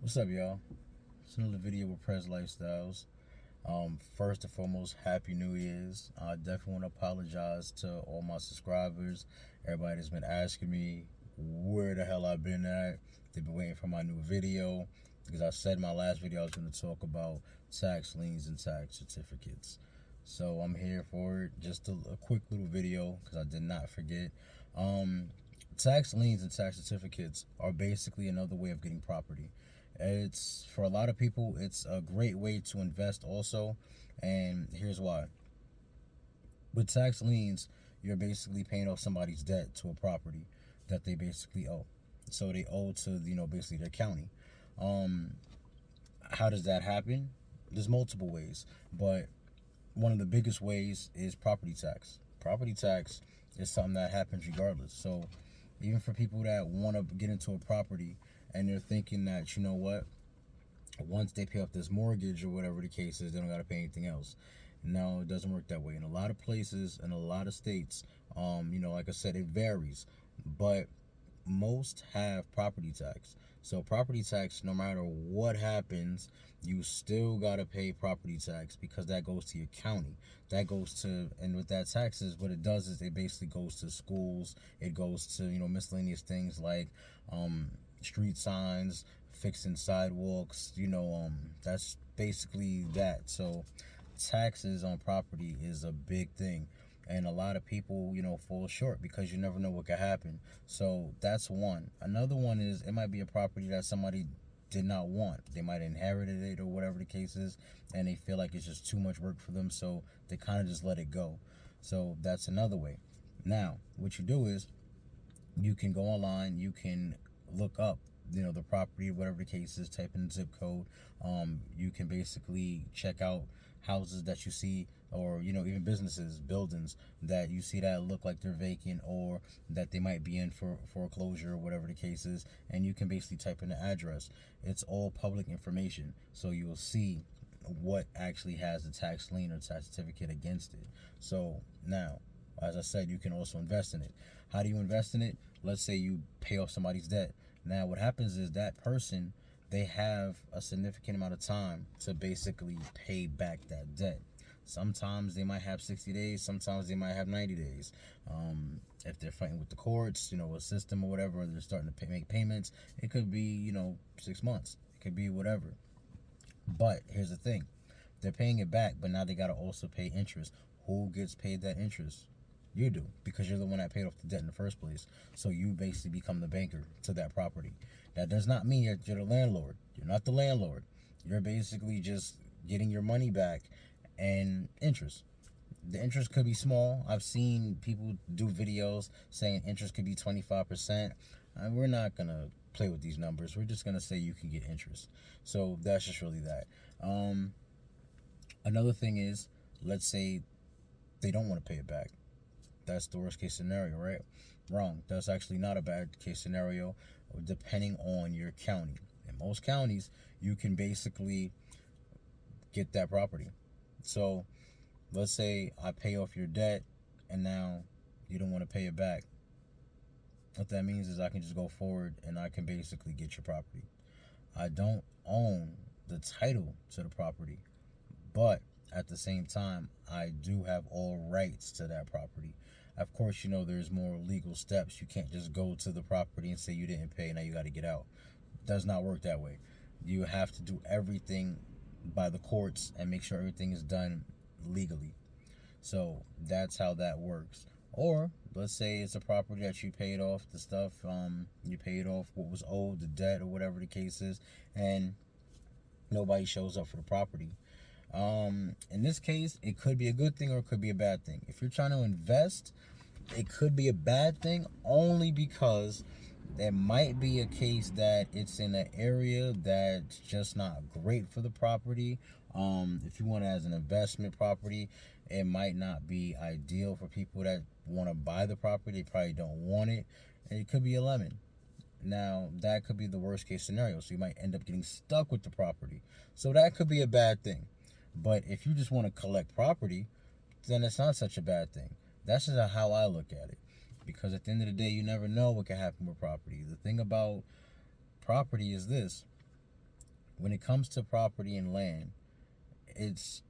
What's up, y'all? It's another video with Prez Lifestyles. First and foremost, Happy New Year's. I definitely want to apologize to all my subscribers. Everybody that's been asking me where the hell I've been at. They've been waiting for my new video because I said in my last video I was going to talk about tax liens and tax certificates. So I'm here for it. Just a quick little video because I did not forget. Tax liens and tax certificates are basically another way of getting property. It's for a lot of people, it's a great way to invest also, and here's why. With tax liens, you're basically paying off somebody's debt to a property that they basically owe. So they owe to, basically their county. Um, how does that happen? There's multiple ways, but one of the biggest ways is property tax. Property tax is something that happens regardless. So even for people that want to get into a property and they're thinking that, you know what, once they pay off this mortgage or whatever the case is, they don't got to pay anything else. No, it doesn't work that way. In a lot of places, in a lot of states, like I said, it varies. But most have property tax. So property tax, no matter what happens, you still gotta pay property tax because that goes to your county. That goes to, and with that taxes, what it does is it basically goes to schools. It goes to miscellaneous things like street signs, fixing sidewalks. That's basically that. So taxes on property is a big thing, and a lot of people fall short because you never know what could happen. So that's one. Another one is it might be a property that somebody did not want. They might have inherited it or whatever the case is, and they feel like it's just too much work for them, so they kind of just let it go. So that's another way. Now what you do is you can go online, you can look up the property, whatever the case is, type in zip code. You can basically check out houses that you see, or even businesses, buildings that you see that look like they're vacant or that they might be in for foreclosure or whatever the case is, and you can basically type in the address. It's all public information, so you will see what actually has a tax lien or tax certificate against it. So now, as I said, you can also invest in it. How do you invest in it? Let's say you pay off somebody's debt. Now what happens is that person, they have a significant amount of time to basically pay back that debt. Sometimes they might have 60 days, sometimes they might have 90 days. If they're fighting with the courts, a system or whatever, or they're starting to make payments, it could be 6 months, it could be whatever. But here's the thing, they're paying it back, but now they got to also pay interest. Who gets paid that interest? You do, because you're the one that paid off the debt in the first place. So you basically become the banker to that property. That does not mean you're the landlord. You're not the landlord. You're basically just getting your money back and interest. The interest could be small. I've seen people do videos saying interest could be 25%. We're not going to play with these numbers. We're just going to say you can get interest. So that's just really that. Another thing is, let's say they don't want to pay it back. That's the worst case scenario, right? Wrong. That's actually not a bad case scenario, depending on your county. In most counties, you can basically get that property. So let's say I pay off your debt and now you don't want to pay it back. What that means is I can just go forward and I can basically get your property. I don't own the title to the property, but at the same time, I do have all rights to that property. Of course, there's more legal steps. You can't just go to the property and say you didn't pay, now you got to get out. It does not work that way. You have to do everything by the courts and make sure everything is done legally. So that's how that works. Or let's say it's a property that you paid off the stuff, you paid off what was owed, the debt or whatever the case is, and nobody shows up for the property. In this case, it could be a good thing or it could be a bad thing. If you're trying to invest, it could be a bad thing only because there might be a case that it's in an area that's just not great for the property. If you want it as an investment property, it might not be ideal for people that want to buy the property. They probably don't want it. And it could be a lemon. Now, that could be the worst case scenario. So you might end up getting stuck with the property. So that could be a bad thing. But if you just want to collect property, then it's not such a bad thing. That's just how I look at it. Because at the end of the day, you never know what can happen with property. The thing about property is this. when it comes to property and land, it's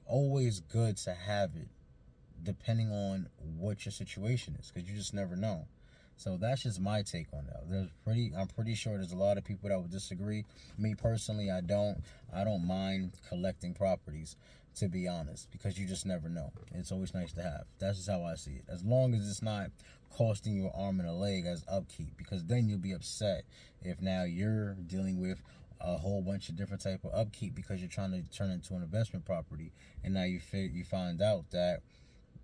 always good to have it depending on what your situation is, because you just never know. So that's just my take on that. I'm pretty sure there's a lot of people that would disagree. Me personally, I don't mind collecting properties, to be honest, because you just never know. It's always nice to have. That's just how I see it. As long as it's not costing you an arm and a leg as upkeep, because then you'll be upset if now you're dealing with a whole bunch of different type of upkeep because you're trying to turn it into an investment property, and now you find out that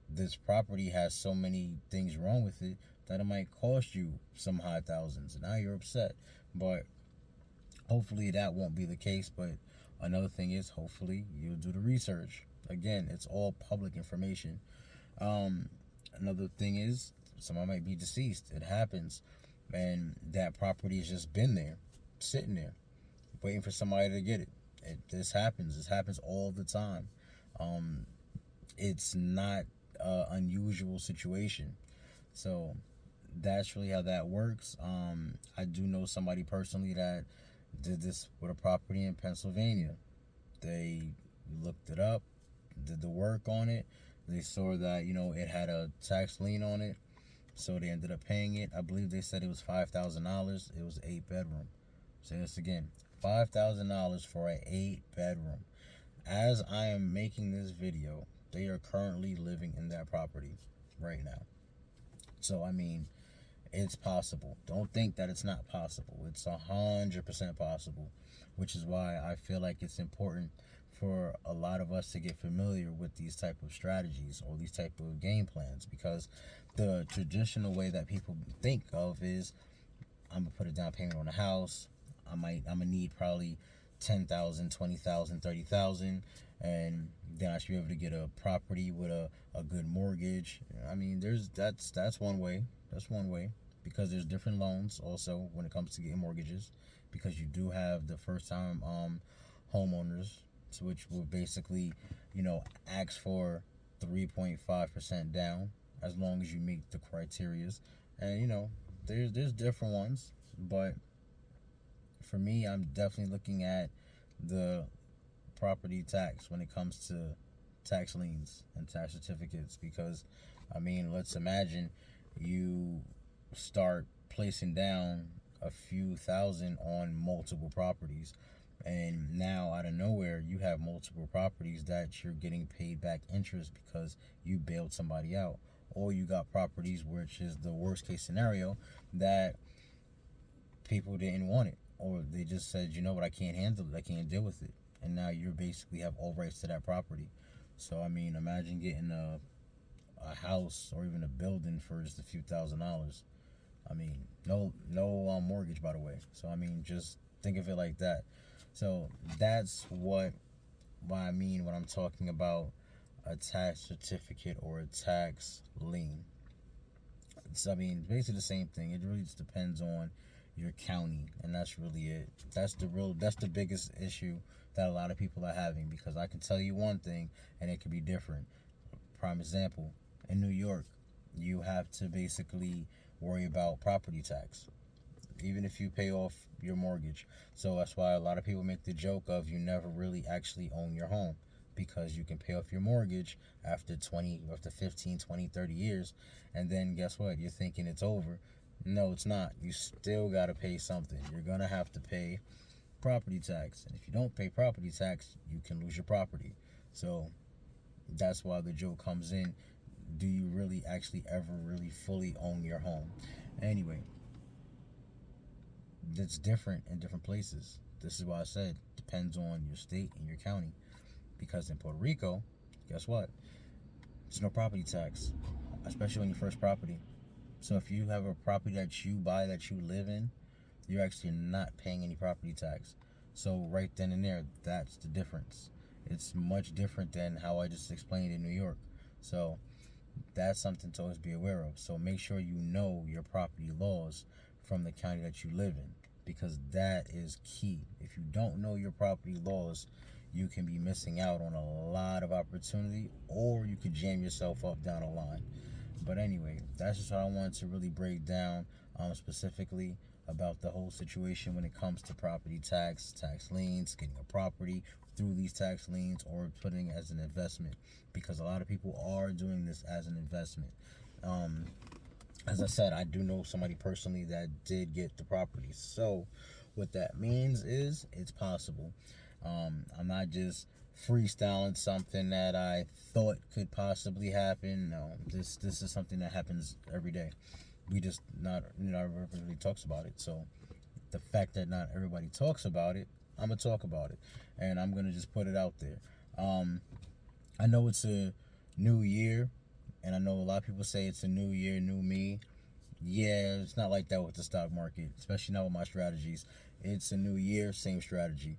this property has so many things wrong with it that it might cost you some high thousands, and now you're upset. But hopefully that won't be the case. But another thing is, hopefully you'll do the research. Again, it's all public information. Another thing is, someone might be deceased. It happens, and that property has just been there, sitting there, waiting for somebody to get it. This happens. This happens all the time. It's not an unusual situation. So that's really how that works. I do know somebody personally that did this with a property in Pennsylvania. They looked it up, did the work on it. They saw that, it had a tax lien on it, so they ended up paying it. I believe they said it was $5,000. It was 8 bedroom. Say this again, $5,000 for an 8 bedroom. As I am making this video, they are currently living in that property right now. So I mean, it's possible. Don't think that it's not possible. It's 100% possible, which is why I feel like it's important for a lot of us to get familiar with these type of strategies or these type of game plans, because the traditional way that people think of is, I'm gonna put a down payment on a house. I'm gonna need probably 10,000, 20,000, 30,000, and then I should be able to get a property with a good mortgage. I mean, that's one way. That's one way, because there's different loans also when it comes to getting mortgages, because you do have the first time homeowners, which will basically, ask for 3.5% down as long as you meet the criterias. And there's different ones, but for me, I'm definitely looking at the property tax when it comes to tax liens and tax certificates, because I mean, let's imagine you start placing down a few thousand on multiple properties, and now out of nowhere you have multiple properties that you're getting paid back interest because you bailed somebody out, or you got properties, which is the worst case scenario, that people didn't want it, or they just said, you know what, I can't handle it, I can't deal with it, and now you basically have all rights to that property. So I mean, imagine getting a house or even a building for just a few $1,000s. I mean, no mortgage, by the way. So I mean, just think of it like that. So that's what I mean when I'm talking about a tax certificate or a tax lien. I mean, basically the same thing. It really just depends on your county, and that's really it. That's the biggest issue that a lot of people are having, because I can tell you one thing and it could be different. Prime example, in New York, you have to basically worry about property tax, even if you pay off your mortgage. So that's why a lot of people make the joke of, you never really actually own your home, because you can pay off your mortgage after 15, 20, 30 years, and then guess what? You're thinking it's over. No, it's not. You still got to pay something. You're going to have to pay property tax. And if you don't pay property tax, you can lose your property. So that's why the joke comes in. Do you really actually ever really fully own your home? Anyway, it's different in different places. This is why I said depends on your state and your county. Because in Puerto Rico, guess what? There's no property tax, especially on your first property. So if you have a property that you buy, that you live in, you're actually not paying any property tax. So right then and there, that's the difference. It's much different than how I just explained in New York. So that's something to always be aware of. So make sure you know your property laws from the county that you live in, because that is key. If you don't know your property laws, you can be missing out on a lot of opportunity, or you could jam yourself up down the line. But anyway, that's just what I wanted to really break down specifically. about the whole situation when it comes to property tax, tax liens, getting a property through these tax liens, or putting it as an investment, because a lot of people are doing this as an investment. As I said, I do know somebody personally that did get the property. So what that means is it's possible. I'm not just freestyling something that I thought could possibly happen. No, this is something that happens every day. We just not everybody talks about it. So the fact that not everybody talks about it, I'm gonna talk about it, and I'm gonna just put it out there. I know it's a new year, and I know a lot of people say it's a new year, new me. Yeah, it's not like that with the stock market, especially not with my strategies. It's a new year, same strategy.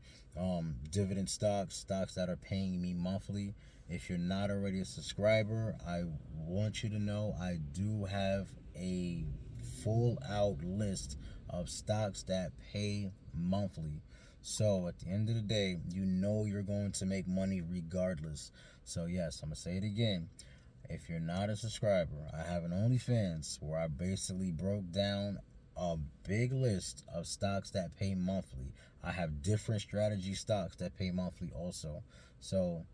Dividend stocks that are paying me monthly. If you're not already a subscriber, I want you to know I do have a full out list of stocks that pay monthly. So at the end of the day, you know you're going to make money regardless. So yes, I'm going to say it again. If you're not a subscriber, I have an OnlyFans where I basically broke down a big list of stocks that pay monthly. I have different strategy stocks that pay monthly also. So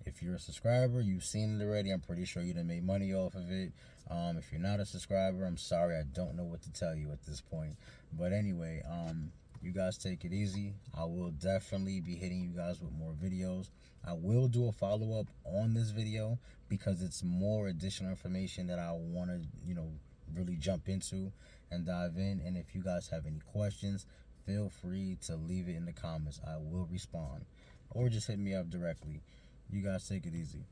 if you're a subscriber, you've seen it already. I'm pretty sure you done made money off of it. If you're not a subscriber, I'm sorry. I don't know what to tell you at this point. But anyway, you guys take it easy. I will definitely be hitting you guys with more videos. I will do a follow-up on this video because it's more additional information that I want to, really jump into and dive in. And if you guys have any questions, feel free to leave it in the comments. I will respond. Or just hit me up directly. You guys take it easy.